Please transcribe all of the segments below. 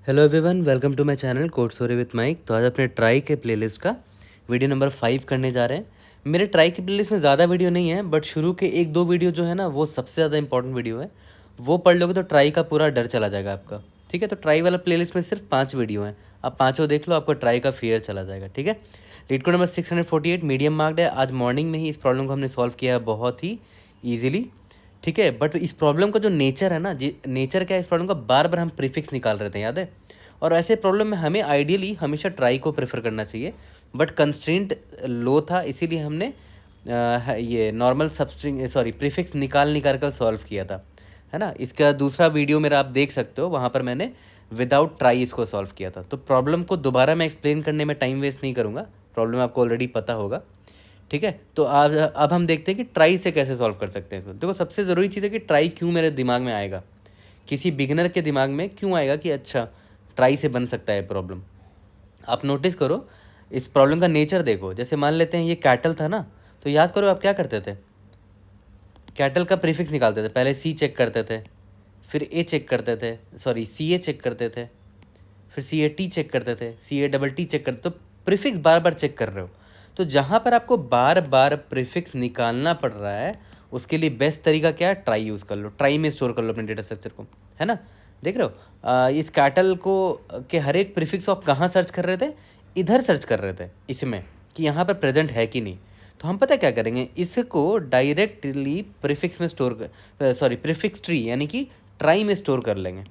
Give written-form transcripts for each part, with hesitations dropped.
Hello everyone, welcome to my channel code story with Mike. तो आज अपने try के प्लेलिस्ट का वीडियो नंबर 5 करने जा रहे हैं। मेरे ट्राई के प्लेलिस्ट में ज़्यादा वीडियो नहीं है, बट शुरू के एक दो वीडियो जो है ना वो सबसे ज़्यादा इंपॉर्टेंट वीडियो है। वो पढ़ लोगे तो ट्राई का पूरा डर चला जाएगा आपका। ठीक है, तो ट्राई वाला प्लेलिस्ट में सिर्फ 5 वीडियो हैं, आप पाँचों देख लो, आपको ट्राई का फियर चला जाएगा। ठीक है, leet code number 648 medium marked है। आज मॉर्निंग में ही इस प्रॉब्लम को हमने सॉल्व किया है बहुत ही ईजिली। ठीक है, बट इस प्रॉब्लम का जो नेचर है ना, नेचर क्या है इस प्रॉब्लम का, बार बार हम प्रीफिक्स निकाल रहे थे, याद है। और ऐसे प्रॉब्लम में हमें आइडियली हमेशा ट्राई को प्रेफर करना चाहिए, बट कंस्ट्रेंट लो था, इसीलिए हमने ये नॉर्मल सबस्ट्रिंग प्रीफिक्स निकाल कर सॉल्व किया था, है ना। इसका दूसरा वीडियो मेरा आप देख सकते हो, वहाँ पर मैंने विदाउट ट्राई इसको सॉल्व किया था। तो प्रॉब्लम को दोबारा मैं एक्सप्लेन करने में टाइम वेस्ट नहीं करूँगा, प्रॉब्लम आपको ऑलरेडी पता होगा। ठीक है, तो अब हम देखते हैं कि ट्राई से कैसे सॉल्व कर सकते हैं इसको। देखो, सबसे ज़रूरी चीज़ है कि ट्राई क्यों मेरे दिमाग में आएगा, किसी बिगिनर के दिमाग में क्यों आएगा कि अच्छा ट्राई से बन सकता है प्रॉब्लम। आप नोटिस करो, इस प्रॉब्लम का नेचर देखो। जैसे मान लेते हैं ये कैटल था ना, तो याद करो आप क्या करते थे, कैटल का प्रीफिक्स निकालते थे। पहले सी चेक करते थे, फिर ए चेक करते थे, सी ए चेक करते थे, फिर सी ए टी चेक करते थे, सी ए डबल टी चेक करते। तो प्रीफिक्स बार बार चेक कर रहे हो, तो जहाँ पर आपको बार बार प्रीफिक्स निकालना पड़ रहा है, उसके लिए बेस्ट तरीका क्या है, ट्राई यूज़ कर लो। ट्राई में स्टोर कर लो अपने डेटा स्ट्रक्चर को, है ना। देख रहे हो, इस कैटल को के हर एक प्रीफिक्स आप कहाँ सर्च कर रहे थे, इधर सर्च कर रहे थे इसमें, कि यहाँ पर प्रेजेंट है कि नहीं। तो हम पता क्या करेंगे, इसको डायरेक्टली प्रीफिक्स में प्रीफिक्स ट्री यानी कि ट्राई में स्टोर कर लेंगे,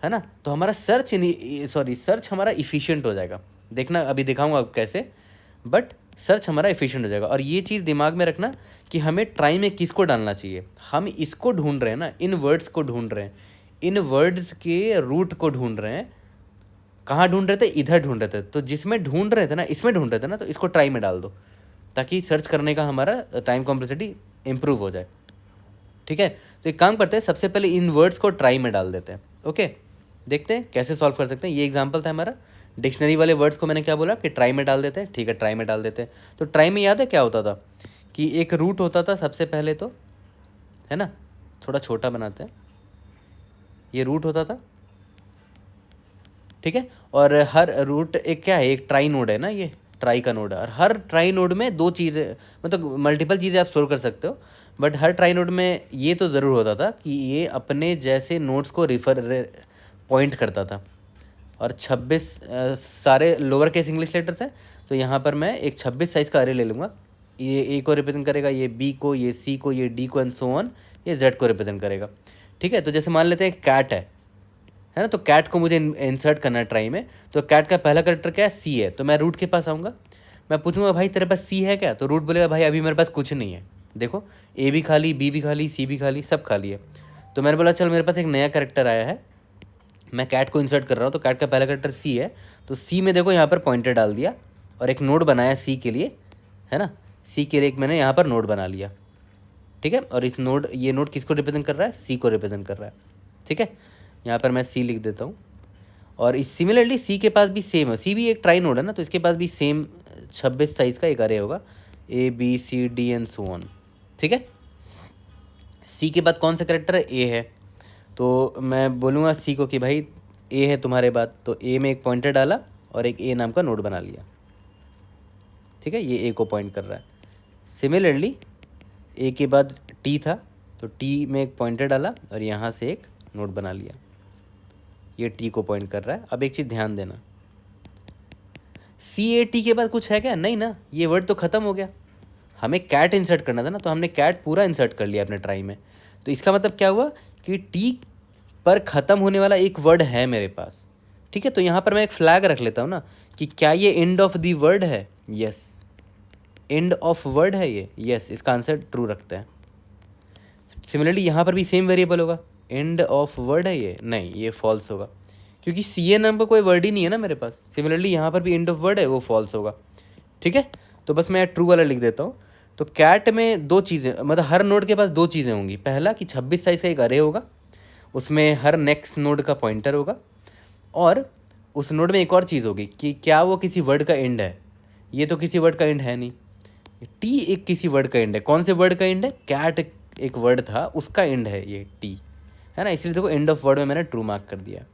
है ना। तो हमारा सर्च हमारा इफ़िशियंट हो जाएगा। देखना, अभी दिखाऊंगा आप कैसे, बट सर्च हमारा इफ़िशियंट हो जाएगा। और ये चीज़ दिमाग में रखना कि हमें ट्राई में किसको डालना चाहिए। हम इसको ढूंढ रहे हैं ना, इन वर्ड्स को ढूंढ रहे हैं, इन वर्ड्स के रूट को ढूंढ रहे हैं। कहाँ ढूंढ रहे थे, इधर ढूंढ रहे थे। तो जिसमें ढूंढ रहे थे ना, इसमें ढूंढ रहे थे ना, तो इसको ट्राई में डाल दो, ताकि सर्च करने का हमारा टाइम कॉम्प्लेक्सिटी इम्प्रूव हो जाए। ठीक है, तो एक काम करते हैं, सबसे पहले इन वर्ड्स को ट्राई में डाल देते हैं। ओके, देखते हैं कैसे सॉल्व कर सकते हैं। ये एग्जांपल था हमारा, डिक्शनरी वाले वर्ड्स को मैंने क्या बोला कि ट्राई में डाल देते हैं। ठीक है, ट्राई में डाल देते हैं। तो ट्राई में याद है क्या होता था, कि एक रूट होता था सबसे पहले, तो है ना, थोड़ा छोटा बनाते हैं, ये रूट होता था। ठीक है, और हर रूट एक क्या है, एक ट्राई नोड है ना, ये ट्राई का नोड है। और हर ट्राई नोड में दो चीज़ें, मतलब मल्टीपल चीज़ें आप स्टोर कर सकते हो, बट हर ट्राई नोड में ये तो ज़रूर होता था कि ये अपने जैसे नोड्स को पॉइंट करता था। और 26 सारे लोअर केस इंग्लिश लेटर्स हैं, तो यहाँ पर मैं एक 26 साइज़ का अरे ले लूँगा। ये ए को रिप्रेजेंट करेगा, ये बी को, ये सी को, ये डी को, एंड सो ऑन, ये जेड को रिप्रेजेंट करेगा। ठीक है, तो जैसे मान लेते हैं कैट है ना, तो कैट को मुझे इंसर्ट करना है ट्राई में। तो कैट का पहला करेक्टर क्या है, सी है। तो मैं रूट के पास आऊँगा, मैं पूछूंगा भाई तेरे पास सी है क्या, तो रूट बोलेगा भाई अभी मेरे पास कुछ नहीं है। देखो, ए भी खाली, बी भी खाली, सी भी खाली, सब खाली है। तो मैंने बोला चल मेरे पास एक नया करेक्टर आया है, मैं कैट को इंसर्ट कर रहा हूँ। तो कैट का पहला करेक्टर सी है, तो सी में देखो यहाँ पर पॉइंटर डाल दिया और एक नोड बनाया सी के लिए, है ना। सी के लिए एक मैंने यहाँ पर नोड बना लिया। ठीक है, और इस नोड, ये नोड किसको रिप्रेजेंट कर रहा है, सी को रिप्रेजेंट कर रहा है। ठीक है, यहाँ पर मैं सी लिख देता हूँ। और इस सिमिलरली सी के पास भी सेम है, सी भी एक ट्राई नोड है ना, तो इसके पास भी सेम 26 साइज़ का एक अरे होगा, A B C D and so on. ठीक है, सी के बाद कौन सा करेक्टर है, ए है। तो मैं बोलूँगा सी को कि भाई ए है तुम्हारे बाद, तो ए में एक पॉइंटर डाला और एक ए नाम का नोड बना लिया। ठीक है, ये ए को पॉइंट कर रहा है। सिमिलरली ए के बाद टी था, तो टी में एक पॉइंटर डाला और यहाँ से एक नोड बना लिया, ये टी को पॉइंट कर रहा है। अब एक चीज़ ध्यान देना, सी ए टी के बाद कुछ है क्या, नहीं ना, ये वर्ड तो ख़त्म हो गया। हमें कैट इंसर्ट करना था ना, तो हमने कैट पूरा इंसर्ट कर लिया अपने ट्राई में। तो इसका मतलब क्या हुआ कि टी पर ख़त्म होने वाला एक वर्ड है मेरे पास। ठीक है, तो यहाँ पर मैं एक फ्लैग रख लेता हूँ ना, कि क्या ये एंड ऑफ द वर्ड है, यस, एंड ऑफ वर्ड है ये, यस, इसका आंसर ट्रू रखते हैं। सिमिलरली यहाँ पर भी सेम वेरिएबल होगा, एंड ऑफ वर्ड है ये, नहीं, ये फॉल्स होगा, क्योंकि सी ए नाम का कोई वर्ड ही नहीं है ना मेरे पास। सिमिलरली यहाँ पर भी एंड ऑफ वर्ड है, वो फॉल्स होगा। ठीक है, तो बस मैं ट्रू वाला लिख देता हूँ। तो कैट में दो चीज़ें, मतलब हर नोड के पास दो चीज़ें होंगी। पहला कि 26 साइज़ का एक अरे होगा, उसमें हर नेक्स्ट नोड का पॉइंटर होगा, और उस नोड में एक और चीज़ होगी कि क्या वो किसी वर्ड का एंड है। ये तो किसी वर्ड का एंड है नहीं, टी एक किसी वर्ड का एंड है। कौन से वर्ड का एंड है, कैट एक वर्ड था, उसका एंड है ये टी, है ना। इसलिए देखो एंड ऑफ वर्ड में मैंने ट्रू मार्क कर दिया।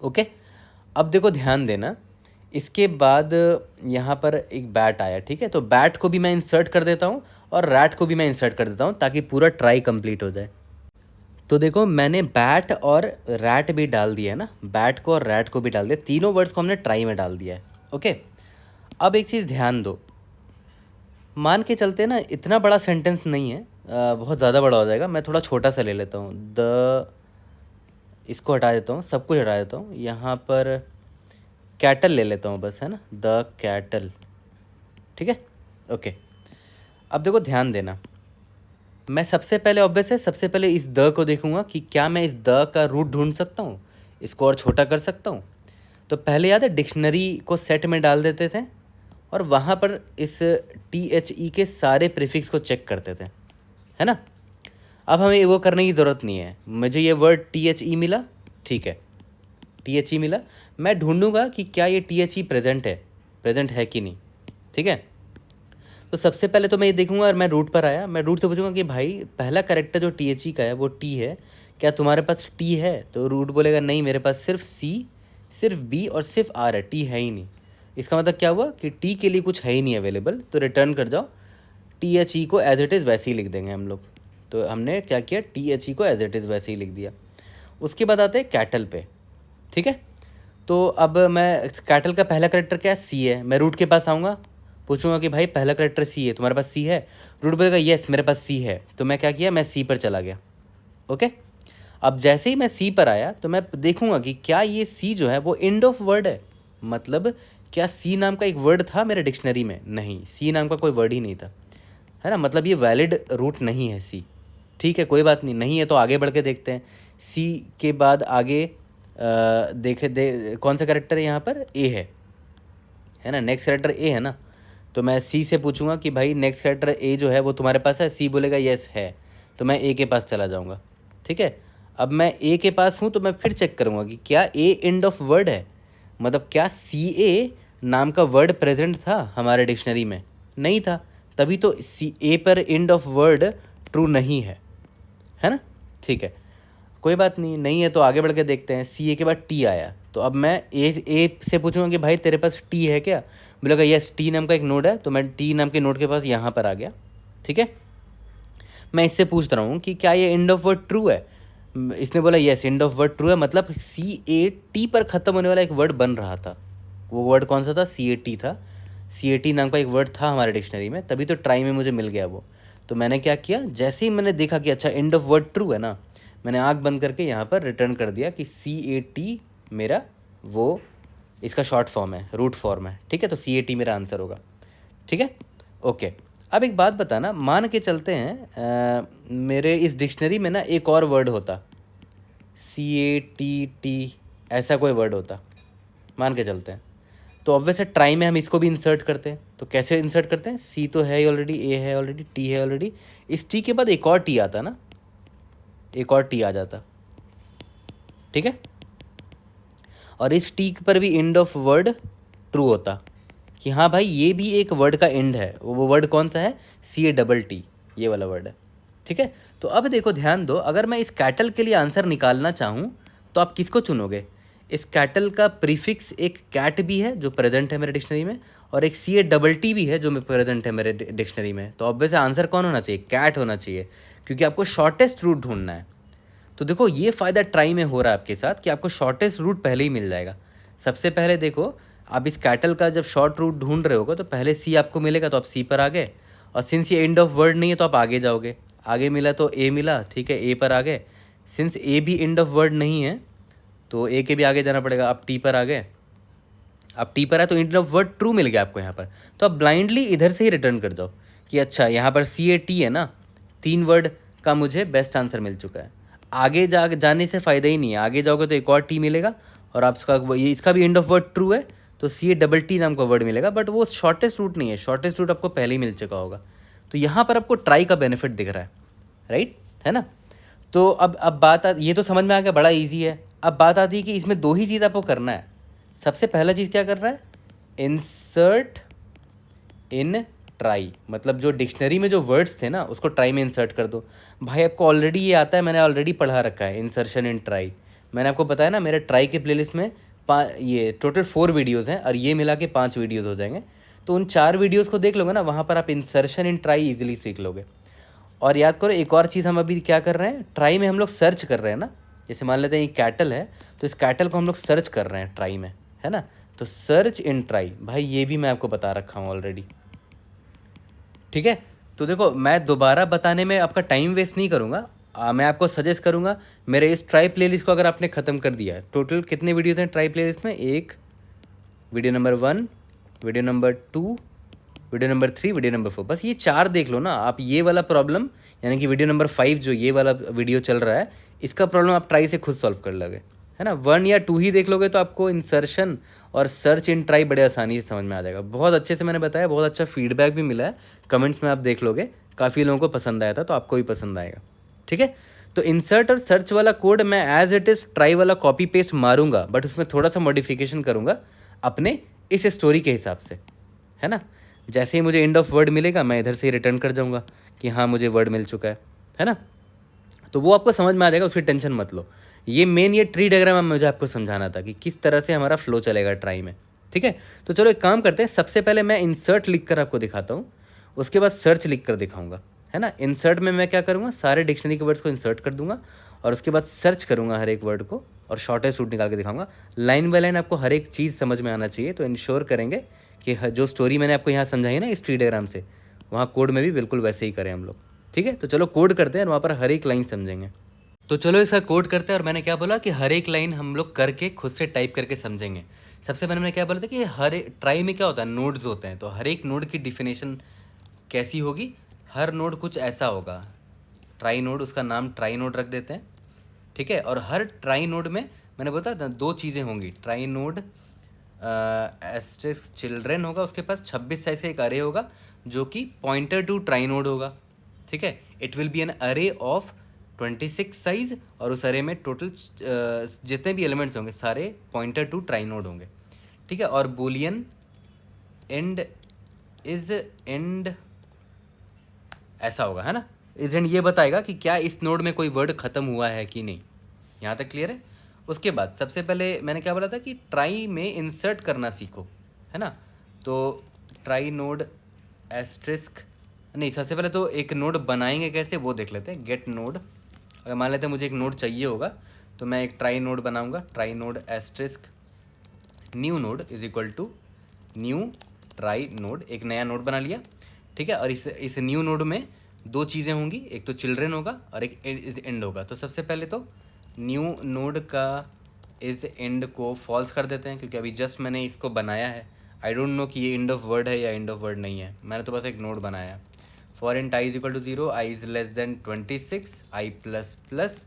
ओके। अब देखो ध्यान देना, इसके बाद यहाँ पर एक बैट आया, ठीक है, तो बैट को भी मैं इंसर्ट कर देता हूँ और रैट को भी मैं इंसर्ट कर देता हूँ ताकि पूरा ट्राई कंप्लीट हो जाए। तो देखो मैंने बैट और रैट भी डाल दिया है ना, बैट को और रैट को भी डाल दिया, तीनों वर्ड्स को हमने ट्राई में डाल दिया है। ओके। अब एक चीज़ ध्यान दो, मान के चलते ना इतना बड़ा सेंटेंस नहीं है, बहुत ज़्यादा बड़ा हो जाएगा, मैं थोड़ा छोटा सा ले लेता हूँ। द, इसको हटा देता हूँ, सब कुछ हटा देता हूँ, यहाँ पर कैटल ले लेता हूँ बस, है ना, द कैटल, ठीक है। ओके। अब देखो ध्यान देना, मैं सबसे पहले ऑब्वियस है, सबसे पहले इस द को देखूंगा कि क्या मैं इस द का रूट ढूंढ सकता हूँ, इसको और छोटा कर सकता हूँ। तो पहले याद है डिक्शनरी को सेट में डाल देते थे और वहाँ पर इस THE के सारे प्रीफिक्स को चेक करते थे, है ना। अब हमें वो करने की ज़रूरत नहीं है, मुझे ये वर्ड THE मिला, ठीक है, THE मिला, मैं ढूंढूंगा कि क्या ये THE प्रेजेंट है कि नहीं, ठीक है। तो सबसे पहले तो मैं ये देखूंगा, और मैं रूट पर आया, मैं रूट से पूछूंगा कि भाई पहला करेक्टर जो THE का है वो T है, क्या तुम्हारे पास T है? तो रूट बोलेगा नहीं, मेरे पास सिर्फ C, सिर्फ B और सिर्फ R है, T है ही नहीं। इसका मतलब क्या हुआ कि T के लिए कुछ है ही नहीं अवेलेबल, तो रिटर्न कर जाओ। THE को एज इट इज़ वैसे ही लिख देंगे हम लोग। तो हमने क्या किया, THE को एज इट इज़ वैसे ही लिख दिया। उसके बाद आते हैं कैटल पे, ठीक है। तो अब मैं कैटल का पहला करेक्टर क्या है, C है, मैं रूट के पास आऊँगा, पूछूंगा कि भाई पहला करेक्टर C है, तुम्हारे पास C है? रूट बोलेगा येस मेरे पास C है, तो मैं क्या किया, मैं C पर चला गया। ओके। अब जैसे ही मैं C पर आया तो मैं देखूंगा कि क्या ये C जो है वो एंड ऑफ वर्ड है, मतलब क्या C नाम का एक वर्ड था मेरे डिक्शनरी में? नहीं, C नाम का कोई वर्ड ही नहीं था, है ना, मतलब ये वैलिड रूट नहीं है C। ठीक है, कोई बात नहीं, नहीं है तो आगे बढ़ के देखते हैं। C के बाद आगे कौन सा करेक्टर है यहाँ पर, A है ना, नेक्स्ट करेक्टर A है ना। तो मैं C से पूछूंगा कि भाई नेक्स्ट कैरेक्टर A जो है वो तुम्हारे पास है? C बोलेगा येस है, तो मैं A के पास चला जाऊंगा, ठीक है। अब मैं A के पास हूँ तो मैं फिर चेक करूँगा कि क्या A एंड ऑफ वर्ड है, मतलब क्या CA नाम का वर्ड प्रेजेंट था हमारे डिक्शनरी में? नहीं था, तभी तो A पर एंड ऑफ वर्ड ट्रू नहीं है ना, ठीक है। कोई बात नहीं, नहीं है तो आगे बढ़ के देखते हैं। CA के बाद T आया, तो अब मैं ए से पूछूंगा कि भाई तेरे पास T है क्या? बोलेगा यस, T नाम का एक नोड है, तो मैं T नाम के नोड के पास यहाँ पर आ गया, ठीक है। मैं इससे पूछ रहा हूँ कि क्या ये एंड ऑफ वर्ड ट्रू है? इसने बोला yes end of word true है, मतलब CAT पर ख़त्म होने वाला एक वर्ड बन रहा था। वो वर्ड कौन सा था? CAT था। CAT नाम का एक वर्ड था हमारे डिक्शनरी में, तभी तो ट्राई में मुझे मिल गया वो। तो मैंने क्या किया, जैसे ही मैंने देखा कि अच्छा एंड ऑफ वर्ड ट्रू है ना, मैंने आँख बंद करके यहाँ पर रिटर्न कर दिया कि CAT मेरा वो इसका शॉर्ट फॉर्म है, रूट फॉर्म है, ठीक है। तो CAT मेरा आंसर होगा, ठीक है। ओके। अब एक बात बताना, मान के चलते हैं मेरे इस डिक्शनरी में ना एक और वर्ड होता, CATT, ऐसा कोई वर्ड होता, मान के चलते हैं, तो ऑब्वियस है ट्राई में हम इसको भी इंसर्ट करते हैं। तो कैसे इंसर्ट करते हैं, C तो है ही ऑलरेडी, A है ऑलरेडी, T है ऑलरेडी, इस T के बाद एक और T आता ना, एक और T आ जाता, ठीक है। और इस T पर भी एंड ऑफ वर्ड ट्रू होता कि हाँ भाई ये भी एक वर्ड का एंड है। वो वर्ड कौन सा है? CATT, ये वाला वर्ड है, ठीक है। तो अब देखो ध्यान दो, अगर मैं इस कैटल के लिए आंसर निकालना चाहूँ तो आप किसको चुनोगे? इस कैटल का प्रीफिक्स एक कैट भी है जो प्रेजेंट है मेरे डिक्शनरी में, और एक CATT भी है जो प्रेजेंट है मेरे डिक्शनरी में। तो ऑब्वियस आंसर कौन होना चाहिए? कैट होना चाहिए, क्योंकि आपको शॉर्टेस्ट रूट ढूंढना है। तो देखो ये फ़ायदा ट्राई में हो रहा है आपके साथ कि आपको शॉर्टेस्ट रूट पहले ही मिल जाएगा। सबसे पहले देखो, आप इस कैटल का जब शॉर्ट रूट ढूंढ रहे होगे तो पहले C आपको मिलेगा, तो आप C पर आ गए, और सिंस ये एंड ऑफ वर्ड नहीं है तो आप आगे जाओगे, आगे मिला तो A मिला, ठीक है, A पर आ गए। सिंस A भी एंड ऑफ वर्ड नहीं है तो A के भी आगे जाना पड़ेगा, आप T पर आ गए। अब T पर है तो एंड ऑफ वर्ड ट्रू मिल गया आपको यहाँ पर, तो आप ब्लाइंडली इधर से ही रिटर्न कर जाओ कि अच्छा यहाँ पर CAT है ना, 3 वर्ड का मुझे बेस्ट आंसर मिल चुका है। आगे जाने से फ़ायदा ही नहीं है, आगे जाओगे तो एक और T मिलेगा, और आपका ये इसका भी एंड ऑफ वर्ड ट्रू है तो CATT नाम का वर्ड मिलेगा, बट वो शॉर्टेस्ट रूट नहीं है, शॉर्टेस्ट रूट आपको पहले ही मिल चुका होगा। तो यहाँ पर आपको ट्राई का बेनिफिट दिख रहा है, राइट, है ना। तो अब ये तो समझ में आ गया, बड़ा ईजी है। अब बात आती है कि इसमें 2 ही चीज़ आपको करना है। सबसे पहला चीज़ क्या कर रहा है, इंसर्ट इन ट्राई, मतलब जो डिक्शनरी में जो वर्ड्स थे ना उसको ट्राई में इंसर्ट कर दो। भाई आपको ऑलरेडी ये आता है, मैंने ऑलरेडी पढ़ा रखा है इंसर्शन इन ट्राई। मैंने आपको बताया ना मेरे ट्राई के प्लेलिस्ट में ये टोटल 4 वीडियोज़ हैं और ये मिला के 5 वीडियोज़ हो जाएंगे। तो उन 4 वीडियोज़ को देख लोगे ना, वहाँ पर आप इंसर्शन इन ट्राई ईजिली सीख लोगे। और याद करो एक और चीज़ हम अभी क्या कर रहे हैं, ट्राई में हम लोग सर्च कर रहे हैं ना। जैसे मान लेते हैं ये कैटल है, तो इस कैटल को हम लोग सर्च कर रहे हैं ट्राई में, है ना। तो सर्च इन ट्राई भाई ये भी मैं आपको बता रखा हूँ ऑलरेडी, ठीक है। तो देखो मैं दोबारा बताने में आपका टाइम वेस्ट नहीं करूँगा। मैं आपको सजेस्ट करूँगा मेरे इस ट्राई प्लेलिस्ट को अगर आपने ख़त्म कर दिया है, टोटल कितने वीडियोज़ हैं ट्राई प्लेलिस्ट में, एक video number 1, video number 2, video number 3, video number 4, बस ये 4 देख लो ना आप। ये वाला प्रॉब्लम यानी कि वीडियो नंबर 5 जो ये वाला वीडियो चल रहा है, इसका प्रॉब्लम आप ट्राई से खुद सॉल्व कर लोगे, है ना। 1 या 2 ही देख लोगे तो आपको इंसर्शन और सर्च इन ट्राई बड़े आसानी से समझ में आ जाएगा। बहुत अच्छे से मैंने बताया, बहुत अच्छा फीडबैक भी मिला है कमेंट्स में, आप देख लोगे काफ़ी लोगों को पसंद आया था, तो आपको भी पसंद आएगा, ठीक है। तो इंसर्ट और सर्च वाला कोड मैं एज इट इज़ ट्राई वाला कॉपी पेस्ट मारूंगा, बट उसमें थोड़ा सा मॉडिफिकेशन करूँगा अपने इस स्टोरी के हिसाब से, है ना। जैसे ही मुझे एंड ऑफ वर्ड मिलेगा मैं इधर से रिटर्न कर जाऊँगा कि हाँ मुझे वर्ड मिल चुका है ना। तो वो आपको समझ में आ जाएगा, उसकी टेंशन मत लो। ये ट्री डायग्राम मुझे आपको समझाना था कि किस तरह से हमारा फ्लो चलेगा ट्राई में, ठीक है। तो चलो एक काम करते हैं, सबसे पहले मैं इंसर्ट लिख कर आपको दिखाता हूँ, उसके बाद सर्च लिख कर दिखाऊंगा, है ना। इंसर्ट में मैं क्या करूँगा, सारे डिक्शनरी के वर्ड्स को इंसर्ट कर दूंगा और उसके बाद सर्च करूँगा हर एक वर्ड को और शॉर्टेस्ट रूट निकाल के दिखाऊंगा। लाइन बाय लाइन आपको हर एक चीज़ समझ में आना चाहिए, तो इंश्योर करेंगे कि जो स्टोरी मैंने आपको यहाँ समझाई ना इस ट्री डायग्राम से, वहाँ कोड में भी बिल्कुल वैसे ही करें हम लोग, ठीक है। तो चलो कोड करते हैं और वहाँ पर हर एक लाइन समझेंगे। तो चलो इसका कोड करते हैं, और मैंने क्या बोला कि हर एक लाइन हम लोग करके खुद से टाइप करके समझेंगे। सबसे पहले मैंने क्या बोला था कि हर ट्राई में क्या होता है, नोड्स होते हैं, तो हर एक नोड की डिफिनेशन कैसी होगी, हर नोड कुछ ऐसा होगा। ट्राई नोड, उसका नाम ट्राई नोड रख देते हैं, ठीक है। और हर ट्राई नोड में मैंने बोला था 2 चीज़ें होंगी, ट्राई नोड एस्टेरिस्क चिल्ड्रेन होगा, उसके पास 26 साइज का एक अरे होगा जो कि पॉइंटर टू ट्राई नोड होगा, ठीक है। इट विल बी एन अरे ऑफ 26 साइज, और उस अरे में टोटल जितने भी एलिमेंट्स होंगे सारे पॉइंटर टू ट्राई नोड होंगे, ठीक है। और बूलियन एंड इज एंड ऐसा होगा, है ना। इज एंड ये बताएगा कि क्या इस नोड में कोई वर्ड ख़त्म हुआ है कि नहीं। यहाँ तक क्लियर है। उसके बाद सबसे पहले मैंने क्या बोला था कि ट्राई में इंसर्ट करना सीखो, है ना। तो ट्राई नोड एस्ट्रिस्क नहीं, सबसे पहले तो एक नोड बनाएंगे कैसे वो देख लेते हैं। गेट नोड, अगर मान लेते हैं मुझे एक नोड चाहिए होगा तो मैं एक ट्राई नोड बनाऊंगा, trie node asterisk new node is equal to new trie node, एक नया नोड बना लिया, ठीक है। और इस न्यू नोड में 2 चीज़ें होंगी, एक तो चिल्ड्रेन होगा और एक इज एंड होगा। तो सबसे पहले तो न्यू नोड का इज एंड को फॉल्स कर देते हैं, क्योंकि अभी जस्ट मैंने इसको बनाया है। आई डोंट नो कि ये एंड ऑफ वर्ड है या एंड ऑफ वर्ड नहीं है, मैंने तो बस एक नोड बनाया है। For int I is equal to 0, i is less than 26, i plus plus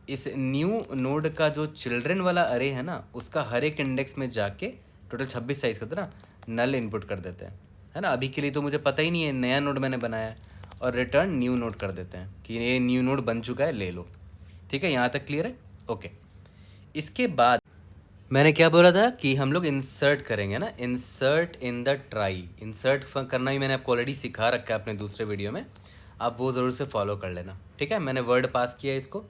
इस न्यू नोड का जो चिल्ड्रेन वाला अरे है ना, उसका हर एक इंडेक्स में जाके टोटल 26 साइज करते ना नल इनपुट कर देते हैं, है ना। अभी के लिए तो मुझे पता ही नहीं है, नया नोड मैंने बनाया है, और रिटर्न न्यू नोड कर देते हैं कि ये न्यू नोड बन चुका है, ले लो, ठीक है। यहाँ तक क्लियर है, ओके। इसके बाद मैंने क्या बोला था कि हम लोग इंसर्ट करेंगे ना, insert in the try. Insert करना भी मैंने आपको ऑलरेडी सिखा रखा है अपने दूसरे वीडियो में, आप वो ज़रूर से फॉलो कर लेना, ठीक है। मैंने वर्ड पास किया इसको,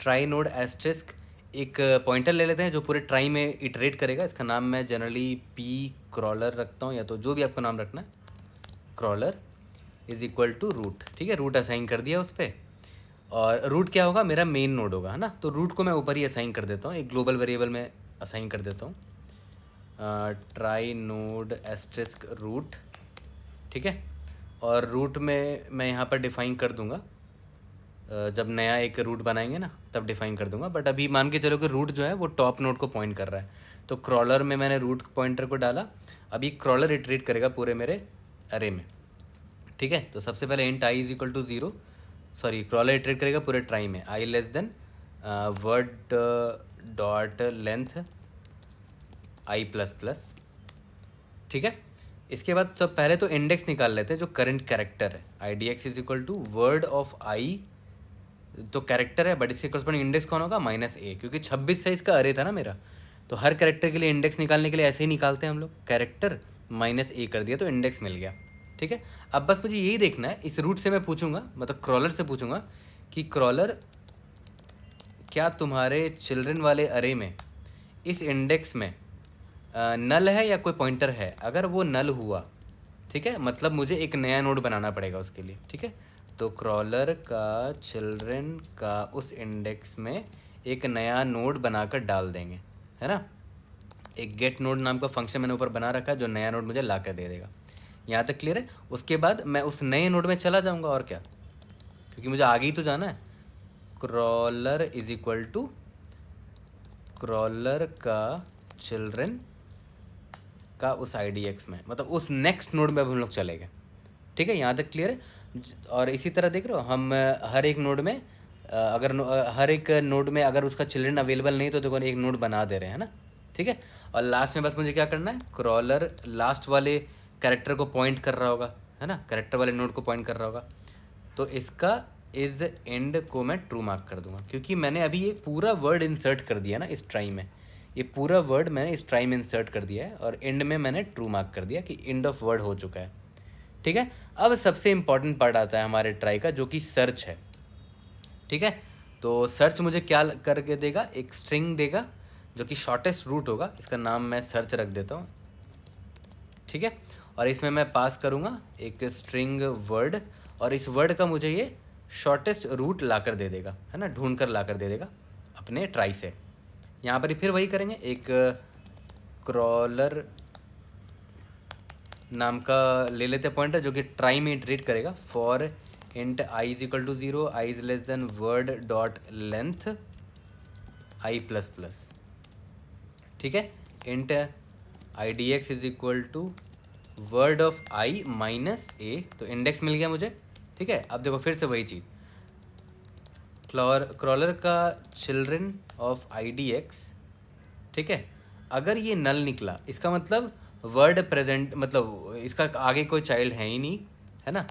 ट्राई नोड एस्ट्रिस्क, एक पॉइंटर ले लेते हैं जो पूरे ट्राई में इटरेट करेगा। इसका नाम मैं जनरली पी क्रॉलर रखता हूँ, या तो जो भी आपको नाम रखना है, crawler is equal to root, ठीक है। रूट असाइन कर दिया उस पर, और रूट क्या होगा, मेरा मेन नोड होगा, है ना। तो रूट को मैं ऊपर ही असाइन कर देता हूँ, एक ग्लोबल वेरिएबल में असाइन कर देता हूँ, ट्राई नोड एस्ट्रिस्क रूट, ठीक है। और रूट में मैं यहाँ पर डिफ़ाइन कर दूँगा, जब नया एक रूट बनाएंगे ना तब डिफ़ाइन कर दूंगा, बट अभी मान के चलो कि रूट जो है वो टॉप नोड को पॉइंट कर रहा है। तो क्रॉलर में मैंने रूट पॉइंटर को डाला, अभी क्रॉलर इटरेट करेगा पूरे मेरे अरे में, ठीक है। तो सबसे पहले int I is equal to 0, sorry crawler iterate करेगा पूरे ट्राई में, I less than word dot length I plus plus, ठीक है। इसके बाद तो पहले तो इंडेक्स निकाल लेते हैं जो करंट कैरेक्टर है, I D X is equal to word of I, तो कैरेक्टर है बट इसके करस्पॉन्डिंग इंडेक्स कौन होगा, -a, क्योंकि 26 साइज का अरे था ना मेरा, तो हर कैरेक्टर के लिए इंडेक्स निकालने के लिए ऐसे ही निकालते हैं हम लोग, कैरेक्टर -a कर दिया तो इंडेक्स मिल गया, ठीक है। अब बस मुझे यही देखना है, इस रूट से मैं पूछूंगा, मतलब क्रॉलर से पूछूंगा कि क्रॉलर क्या तुम्हारे चिल्ड्रन वाले अरे में इस इंडेक्स में नल है या कोई पॉइंटर है? अगर वो नल हुआ, ठीक है, मतलब मुझे एक नया नोड बनाना पड़ेगा उसके लिए, ठीक है। तो क्रॉलर का चिल्ड्रन का उस इंडेक्स में एक नया नोड बनाकर डाल देंगे, है ना। एक गेट नोड नाम का फंक्शन मैंने ऊपर बना रखा है जो नया नोड मुझे ला कर दे देगा। यहाँ तक क्लियर है? उसके बाद मैं उस नए नोड में चला जाऊँगा, और क्या, क्योंकि मुझे आगे ही तो जाना है। Crawler is equal to crawler का चिल्ड्रन का उस IDX में, मतलब उस नेक्स्ट नोड में अब हम लोग चले गए, ठीक है। यहाँ तक क्लियर है? और इसी तरह देख रहे हो हम हर एक नोड में हर एक नोड में अगर उसका चिल्ड्रन अवेलेबल नहीं तो देखो एक नोड बना दे रहे हैं ना, ठीक है। और लास्ट में बस मुझे क्या करना है, क्रॉलर लास्ट वाले कैरेक्टर को पॉइंट कर रहा होगा, है ना, कैरेक्टर वाले नोड को पॉइंट कर रहा होगा। तो इसका इज एंड को मैं ट्रू मार्क कर दूंगा, क्योंकि मैंने अभी एक पूरा वर्ड इंसर्ट कर दिया ना इस ट्राई में। ये पूरा वर्ड मैंने इस ट्राई में इंसर्ट कर दिया है और एंड में मैंने ट्रू मार्क कर दिया कि एंड ऑफ वर्ड हो चुका है, ठीक है। अब सबसे इंपॉर्टेंट पार्ट आता है हमारे ट्राई का, जो कि सर्च है, ठीक है। तो सर्च मुझे क्या करके देगा, एक स्ट्रिंग देगा जो कि शॉर्टेस्ट रूट होगा, इसका नाम मैं सर्च रख देता हूँ, ठीक है। और इसमें मैं पास करूँगा एक स्ट्रिंग वर्ड, और इस वर्ड का मुझे ये शॉर्टेस्ट रूट ला कर दे देगा, है ना, ढूंढ कर ला कर दे देगा अपने ट्राई से। यहाँ पर फिर वही करेंगे, एक क्रॉलर नाम का ले लेते पॉइंटर जो कि ट्राई में इटरेट करेगा। For int i is equal to 0, i is less than word dot length i plus plus, ठीक है। Int IDX is equal to word of i minus a, तो इंडेक्स मिल गया मुझे, ठीक है। अब देखो फिर से वही चीज़, क्रॉलर का चिल्ड्रन ऑफ IDX, ठीक है। अगर ये नल निकला इसका मतलब वर्ड प्रेजेंट, मतलब इसका आगे कोई चाइल्ड है ही नहीं, है ना,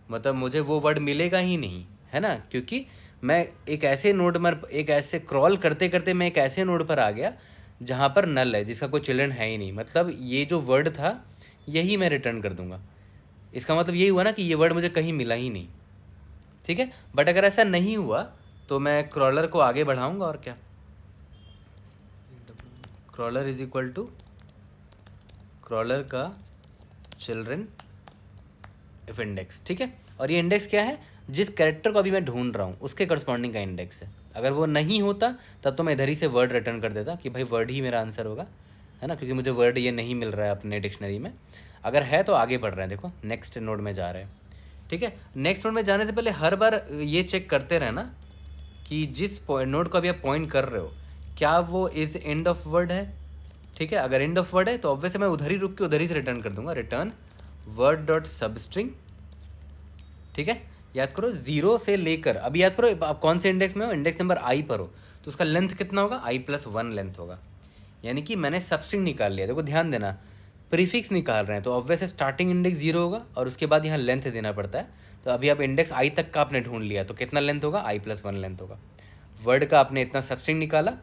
मतलब मुझे वो वर्ड मिलेगा ही नहीं, है ना, क्योंकि मैं एक ऐसे नोड पर, एक ऐसे क्रॉल करते करते मैं एक ऐसे नोड पर आ गया जहाँ पर नल है, जिसका कोई चिल्ड्रन है ही नहीं, मतलब ये जो वर्ड था यही मैं रिटर्न कर दूंगा। इसका मतलब यही हुआ ना कि ये वर्ड मुझे कहीं मिला ही नहीं, ठीक है। बट अगर ऐसा नहीं हुआ तो मैं क्रॉलर को आगे बढ़ाऊंगा, और क्या, crawler is equal to crawler का चिल्ड्रन इफ इंडेक्स, ठीक है। और ये इंडेक्स क्या है, जिस कैरेक्टर को अभी मैं ढूंढ रहा हूँ उसके करस्पॉन्डिंग का इंडेक्स है। अगर वो नहीं होता तब तो मैं इधर ही से वर्ड रिटर्न कर देता कि भाई वर्ड ही मेरा आंसर होगा, है ना, क्योंकि मुझे वर्ड ये नहीं मिल रहा है अपने डिक्शनरी में। अगर है तो आगे बढ़ रहे हैं, देखो नेक्स्ट नोड में जा रहे हैं, ठीक है। नेक्स्ट नोड में जाने से पहले हर बार ये चेक करते रहना कि जिस नोड को अभी आप पॉइंट कर रहे हो क्या वो इज एंड ऑफ वर्ड है, ठीक है। अगर एंड ऑफ वर्ड है तो ऑब्वियसली मैं उधर ही रुक के उधर ही से रिटर्न कर दूंगा, रिटर्न वर्ड डॉट सब स्ट्रिंग, ठीक है। याद करो 0 से लेकर, अभी याद करो आप कौन से इंडेक्स में हो, इंडेक्स नंबर i पर हो, तो उसका लेंथ कितना होगा, i प्लस 1 लेंथ होगा, यानी कि मैंने सब स्ट्रिंग निकाल लिया। देखो ध्यान देना, प्रीफिक्स निकाल रहे हैं तो ऑब्वियस स्टार्टिंग इंडेक्स 0 होगा और उसके बाद यहाँ लेंथ देना पड़ता है। तो अभी आप इंडेक्स i तक का आपने ढूंढ लिया तो कितना लेंथ होगा, i प्लस 1 लेंथ होगा। वर्ड का आपने इतना सब स्ट्रिंग निकाला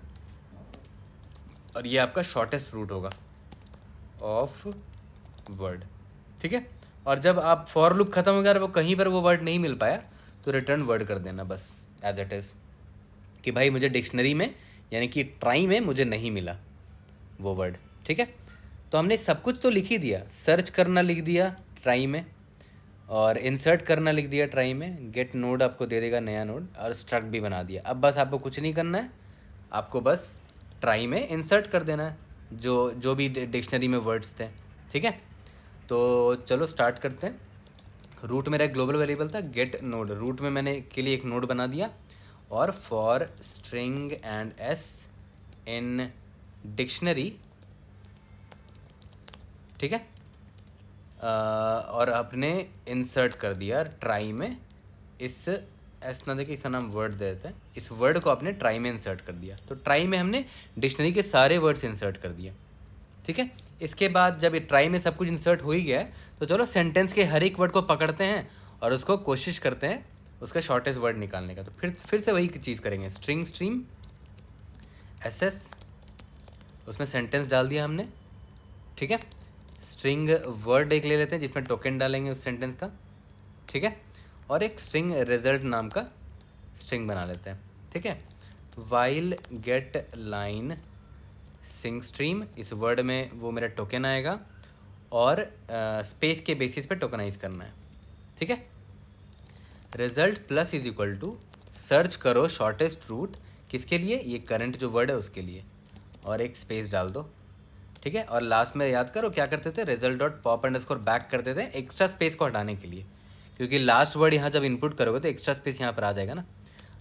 और ये आपका शॉर्टेस्ट रूट होगा ऑफ वर्ड, ठीक है। और जब आप फॉर लूप खत्म हो गया और वो कहीं पर वो वर्ड नहीं मिल पाया तो रिटर्न वर्ड कर देना बस एज इट इज़, कि भाई मुझे डिक्शनरी में यानी कि ट्राई में मुझे नहीं मिला वो वर्ड, ठीक है। तो हमने सब कुछ तो लिख ही दिया, सर्च करना लिख दिया ट्राई में, और इंसर्ट करना लिख दिया ट्राई में, गेट नोड आपको दे देगा नया नोड, और स्ट्रक्ट भी बना दिया। अब बस आपको कुछ नहीं करना है, आपको बस ट्राई में इंसर्ट कर देना है जो भी डिक्शनरी में वर्ड्स थे, ठीक है। तो चलो स्टार्ट करते हैं। रूट मेरा एक ग्लोबल वेरिएबल था गेट नोड, रूट में मैंने के लिए एक नोड बना दिया, और for string and S in dictionary, ठीक है। और अपने इंसर्ट कर दिया ट्राई में, इस एस ना देके इसका नाम वर्ड दे देते हैं, इस वर्ड को आपने ट्राई में इंसर्ट कर दिया। तो ट्राई में हमने डिक्शनरी के सारे वर्ड्स इंसर्ट कर दिए, ठीक है। इसके बाद जब ये ट्राई में सब कुछ इंसर्ट हो ही गया है तो चलो सेंटेंस के हर एक वर्ड को पकड़ते हैं और उसको कोशिश करते हैं उसका शॉर्टेस्ट वर्ड निकालने का। तो फिर से वही चीज़ करेंगे, स्ट्रिंग स्ट्रीम एसएस, उसमें सेंटेंस डाल दिया हमने, ठीक है। स्ट्रिंग वर्ड एक ले लेते हैं जिसमें टोकन डालेंगे उस सेंटेंस का, ठीक है। और एक स्ट्रिंग रिजल्ट नाम का स्ट्रिंग बना लेते हैं, ठीक है। While get line sync stream, इस वर्ड में वो मेरा टोकन आएगा और स्पेस के बेसिस पे टोकनाइज करना है, ठीक है। Result plus is equal to search करो शॉर्टेस्ट रूट, किसके लिए, ये करंट जो वर्ड है उसके लिए, और एक स्पेस डाल दो, ठीक है। और लास्ट में याद करो क्या करते थे, result dot pop underscore back करते थे एक्स्ट्रा स्पेस को हटाने के लिए, क्योंकि लास्ट वर्ड यहाँ जब इनपुट करोगे तो एक्स्ट्रा स्पेस यहाँ पर आ जाएगा ना।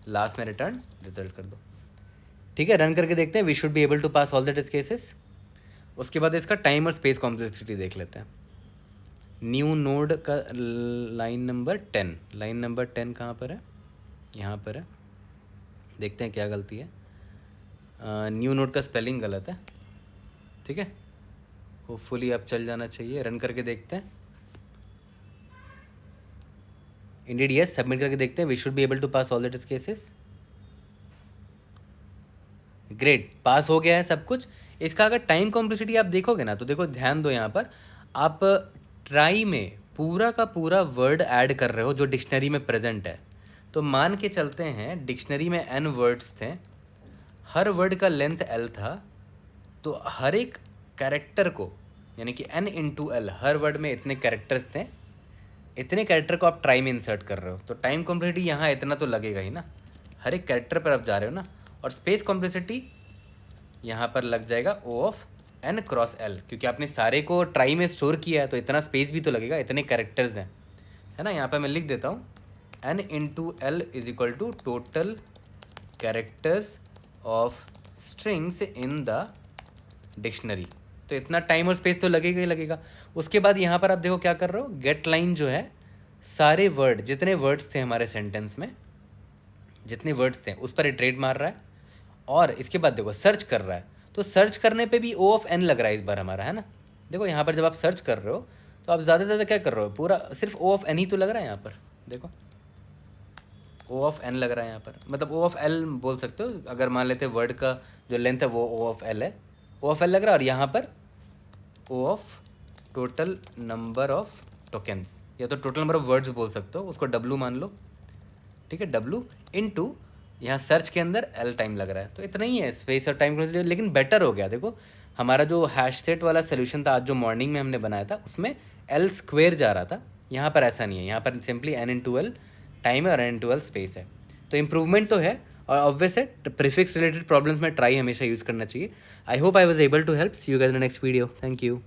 लास्ट में रिटर्न रिजल्ट कर दो, ठीक है। रन करके देखते हैं, we should be able to pass all the test cases. उसके बाद इसका टाइम और स्पेस कॉम्प्लेक्सिटी देख लेते हैं। न्यू नोड का लाइन नंबर 10, लाइन नंबर 10 कहाँ पर है, यहाँ पर है। देखते हैं क्या गलती है। न्यू नोड का स्पेलिंग गलत है, ठीक है। होपफुली अब चल जाना चाहिए। रन करके देखते हैं। इंडीड यस, सबमिट करके देखते हैं। We should be able to pass all the test cases. Great, pass हो गया है सब कुछ। इसका अगर टाइम कॉम्प्लेक्सिटी आप देखोगे ना, तो देखो ध्यान दो, यहाँ पर आप ट्राई में पूरा का पूरा वर्ड ऐड कर रहे हो जो डिक्शनरी में प्रेजेंट है। तो मान के चलते हैं डिक्शनरी में n वर्ड्स थे, हर वर्ड का लेंथ l था, तो हर एक कैरेक्टर को, यानी कि n इंटू एल, हर वर्ड में इतने कैरेक्टर्स थे, इतने कैरेक्टर को आप ट्राई में इंसर्ट कर रहे हो, तो टाइम कॉम्प्लेक्सिटी यहाँ इतना तो लगेगा ही ना, हर एक कैरेक्टर पर आप जा रहे हो ना। और स्पेस कॉम्प्लेक्सिटी यहाँ पर लग जाएगा O of n cross l, क्योंकि आपने सारे को ट्राई में स्टोर किया है तो इतना स्पेस भी तो लगेगा, इतने कैरेक्टर्स हैं, है ना। यहाँ पर मैं लिख देता हूँ n into L is equal to total characters of strings in the dictionary. तो इतना टाइम और स्पेस तो लगेगा ही लगेगा। उसके बाद यहाँ पर आप देखो क्या कर रहे हो, गेट लाइन जो है, सारे वर्ड, जितने वर्ड्स थे हमारे सेंटेंस में, जितने वर्ड्स थे उस पर इटरेट मार रहा है। और इसके बाद देखो सर्च कर रहा है, तो सर्च करने पे भी O ऑफ n लग रहा है इस बार हमारा, है ना। देखो यहाँ पर जब आप सर्च कर रहे हो तो आप ज़्यादा से ज़्यादा क्या कर रहे हो, पूरा सिर्फ O ऑफ n ही तो लग रहा है यहाँ पर। देखो O ऑफ n लग रहा है यहाँ पर, मतलब O ऑफ l बोल सकते हो, अगर मान लेते वर्ड का जो लेंथ है वो O ऑफ l है, O ऑफ l लग रहा है। और यहाँ पर O of total number of tokens, या तो टोटल नंबर ऑफ वर्ड्स बोल सकते हो, उसको W मान लो, ठीक है। W इंटू यहाँ सर्च के अंदर L टाइम लग रहा है, तो इतना ही है स्पेस और टाइम। लेकिन बेटर हो गया, देखो हमारा जो हैश सेट वाला सोल्यूशन था आज जो मॉर्निंग में हमने बनाया था, उसमें L स्क्वेयर जा रहा था, यहाँ पर ऐसा नहीं है, यहाँ पर simply n into L time है और n इंटू एल स्पेस है। तो इम्प्रूवमेंट तो है, और ऑब्वियस है प्रीफिक्स रिलेटेड प्रॉब्लम्स में ट्राई हमेशा यूज़ करना चाहिए। I hope I was able to help. See you guys in the next video. Thank you.